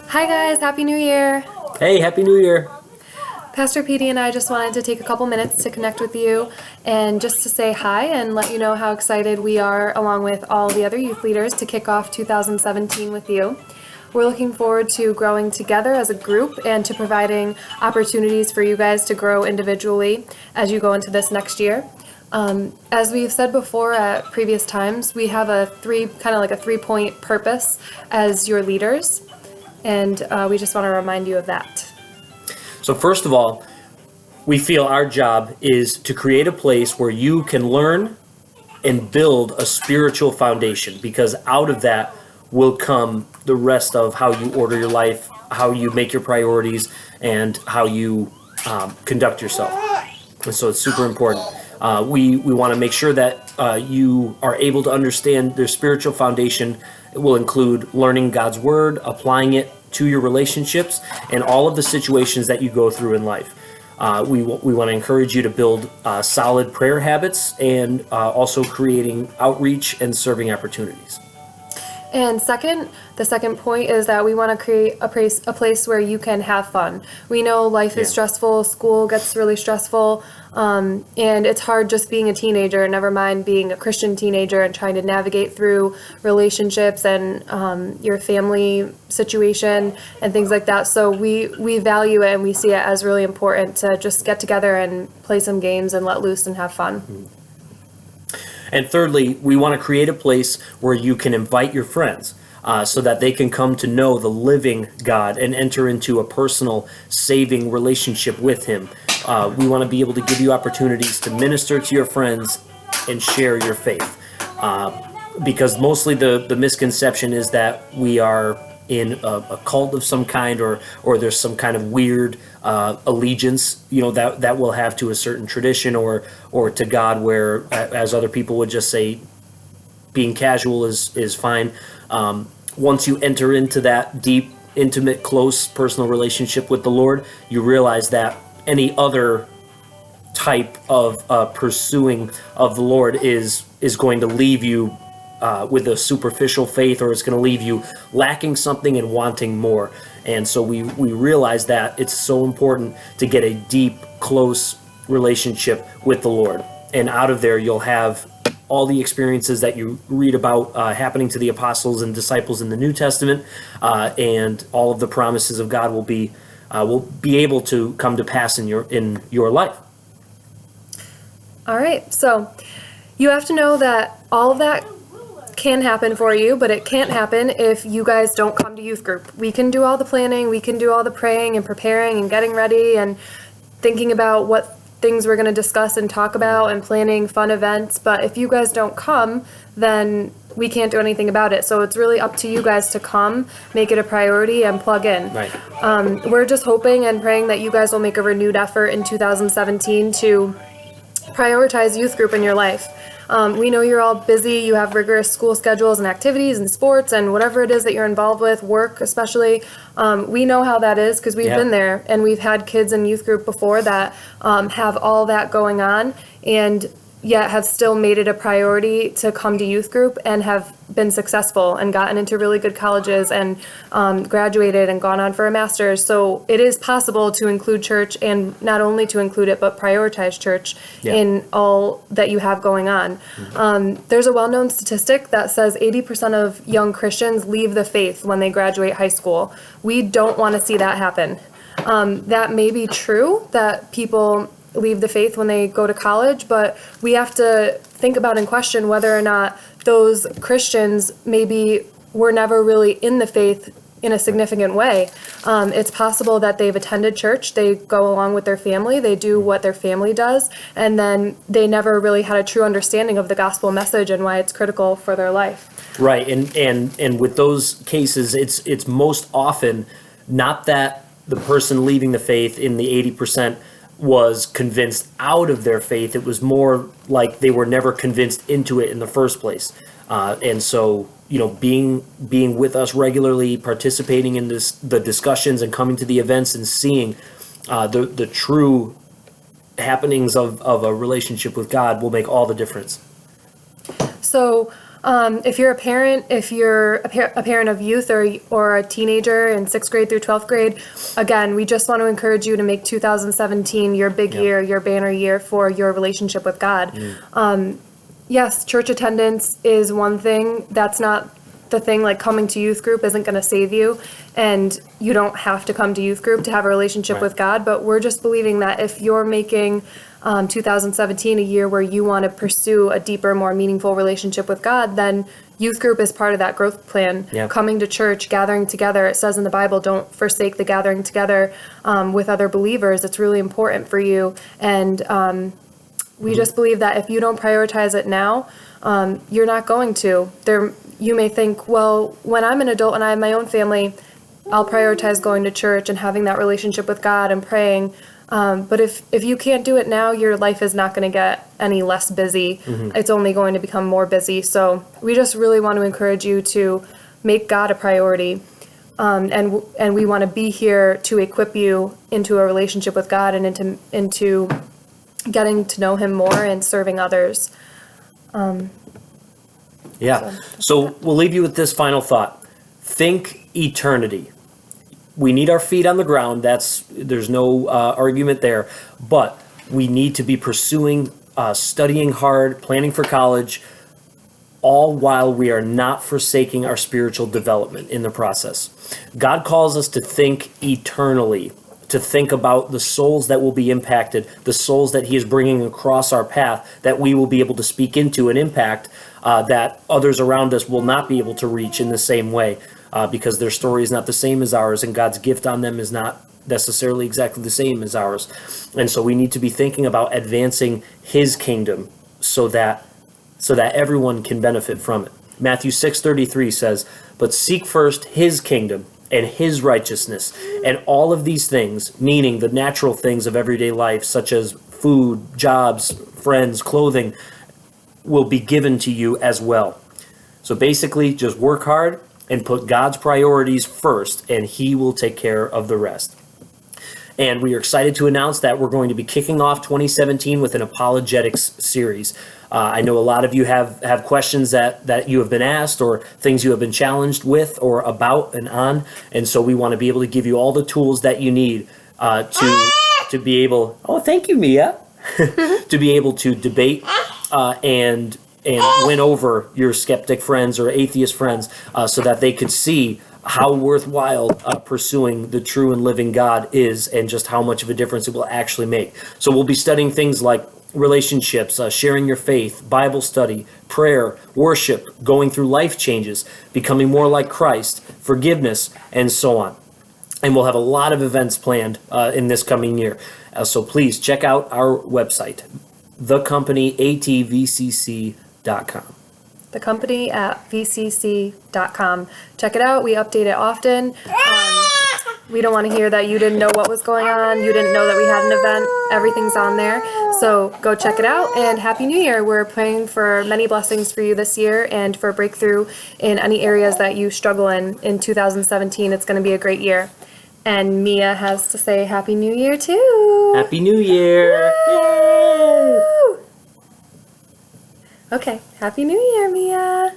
Hi guys, Happy New Year! Hey, Happy New Year. Pastor Petey and I just wanted to take a couple minutes to connect with you and just to say hi and let you know how excited we are, along with all the other youth leaders, to kick off 2017 with you. We're looking forward to growing together as a group and to providing opportunities for you guys to grow individually as you go into this next year. As we've said before at previous times, we have a three-point purpose as your leaders, and we just want to remind you of that. So first of all, we feel our job is to create a place where you can learn and build a spiritual foundation, because out of that will come the rest of how you order your life, how you make your priorities, and how you conduct yourself. And so it's super important. We want to make sure that you are able to understand their spiritual foundation. It will include learning God's word, applying it to your relationships, and all of the situations that you go through in life. We want to encourage you to build solid prayer habits, and also creating outreach and serving opportunities. And the second point is that we want to create a place where you can have fun. We know life is stressful, school gets really stressful, and it's hard just being a teenager, never mind being a Christian teenager and trying to navigate through relationships and your family situation and things like that. So we value it and we see it as really important to just get together and play some games and let loose and have fun. And thirdly, we want to create a place where you can invite your friends so that they can come to know the living God and enter into a personal, saving relationship with Him. We want to be able to give you opportunities to minister to your friends and share your faith. Because mostly the misconception is that we are in a cult of some kind, or there's some kind of weird allegiance, that we'll have to a certain tradition or to God, where, as other people would just say, being casual is fine. Once you enter into that deep, intimate, close, personal relationship with the Lord, you realize that any other type of pursuing of the Lord is going to leave you with a superficial faith, or it's going to leave you lacking something and wanting more. And so we realize that it's so important to get a deep, close relationship with the Lord. And out of there, you'll have all the experiences that you read about happening to the apostles and disciples in the New Testament, and all of the promises of God will be able to come to pass in your life. All right, so you have to know that all of that can happen for you, but it can't happen if you guys don't come to youth group. We can do all the planning, we can do all the praying and preparing and getting ready and thinking about what things we're going to discuss and talk about and planning fun events, but if you guys don't come, then we can't do anything about it. So it's really up to you guys to come, make it a priority, and plug in. Right. We're just hoping and praying that you guys will make a renewed effort in 2017 to prioritize youth group in your life. We know you're all busy, you have rigorous school schedules and activities and sports and whatever it is that you're involved with, work especially. We know how that is because we've been there, and we've had kids in youth group before that have all that going on and yet have still made it a priority to come to youth group and have been successful and gotten into really good colleges and graduated and gone on for a master's. So it is possible to include church, and not only to include it, but prioritize church in all that you have going on. There's a well-known statistic that says 80% of young Christians leave the faith when they graduate high school. We don't want to see that happen. That may be true, that people leave the faith when they go to college, but we have to think about and question whether or not those Christians maybe were never really in the faith in a significant way. It's possible that they've attended church, they go along with their family, they do what their family does, and then they never really had a true understanding of the gospel message and why it's critical for their life. Right, and with those cases, it's most often not that the person leaving the faith in the 80% was convinced out of their faith. It was more like they were never convinced into it in the first place. And so, being with us regularly, participating in the discussions and coming to the events and seeing the true happenings of a relationship with God will make all the difference. So If you're a parent, if you're a parent of youth or a teenager in 6th grade through 12th grade, again, we just want to encourage you to make 2017 your big year, your banner year for your relationship with God. Yes, church attendance is one thing. That's not the thing. Like, coming to youth group isn't going to save you, and you don't have to come to youth group to have a relationship with God. But we're just believing that if you're making 2017 a year where you want to pursue a deeper, more meaningful relationship with God, then youth group is part of that growth plan. Coming to church, gathering together. It says in the Bible, don't forsake the gathering together with other believers. It's really important for you. And we just believe that if you don't prioritize it now, you're not going to. You may think, well, when I'm an adult and I have my own family, I'll prioritize going to church and having that relationship with God and praying. But if you can't do it now, your life is not going to get any less busy. It's only going to become more busy. So we just really want to encourage you to make God a priority. And we want to be here to equip you into a relationship with God and into getting to know Him more and serving others. So we'll leave you with this final thought. Think eternity. We need our feet on the ground. There's no argument there. But we need to be pursuing, studying hard, planning for college, all while we are not forsaking our spiritual development in the process. God calls us to think eternally, to think about the souls that will be impacted, the souls that He is bringing across our path, that we will be able to speak into and impact, that others around us will not be able to reach in the same way. Because their story is not the same as ours, and God's gift on them is not necessarily exactly the same as ours. And so we need to be thinking about advancing His kingdom so that everyone can benefit from it. Matthew 6:33 says, "But seek first His kingdom and His righteousness, and all of these things," meaning the natural things of everyday life, such as food, jobs, friends, clothing, "will be given to you as well." So basically, just work hard and put God's priorities first, and He will take care of the rest. And we are excited to announce that we're going to be kicking off 2017 with an apologetics series. I know a lot of you have questions that you have been asked, or things you have been challenged with or about and on. And so we want to be able to give you all the tools that you need to be able, oh, thank you, Mia, to be able to debate and win over your skeptic friends or atheist friends, so that they could see how worthwhile pursuing the true and living God is, and just how much of a difference it will actually make. So we'll be studying things like relationships, sharing your faith, Bible study, prayer, worship, going through life changes, becoming more like Christ, forgiveness, and so on. And we'll have a lot of events planned in this coming year. So please check out our website, thecompany@vcc.com. The company at vcc.com. Check it out. We update it often. We don't want to hear that you didn't know what was going on. You didn't know that we had an event. Everything's on there. So go check it out, and Happy New Year. We're praying for many blessings for you this year and for breakthrough in any areas that you struggle in 2017. It's going to be a great year. And Mia has to say Happy New Year too. Happy New Year. Woo! Okay, Happy New Year, Mia.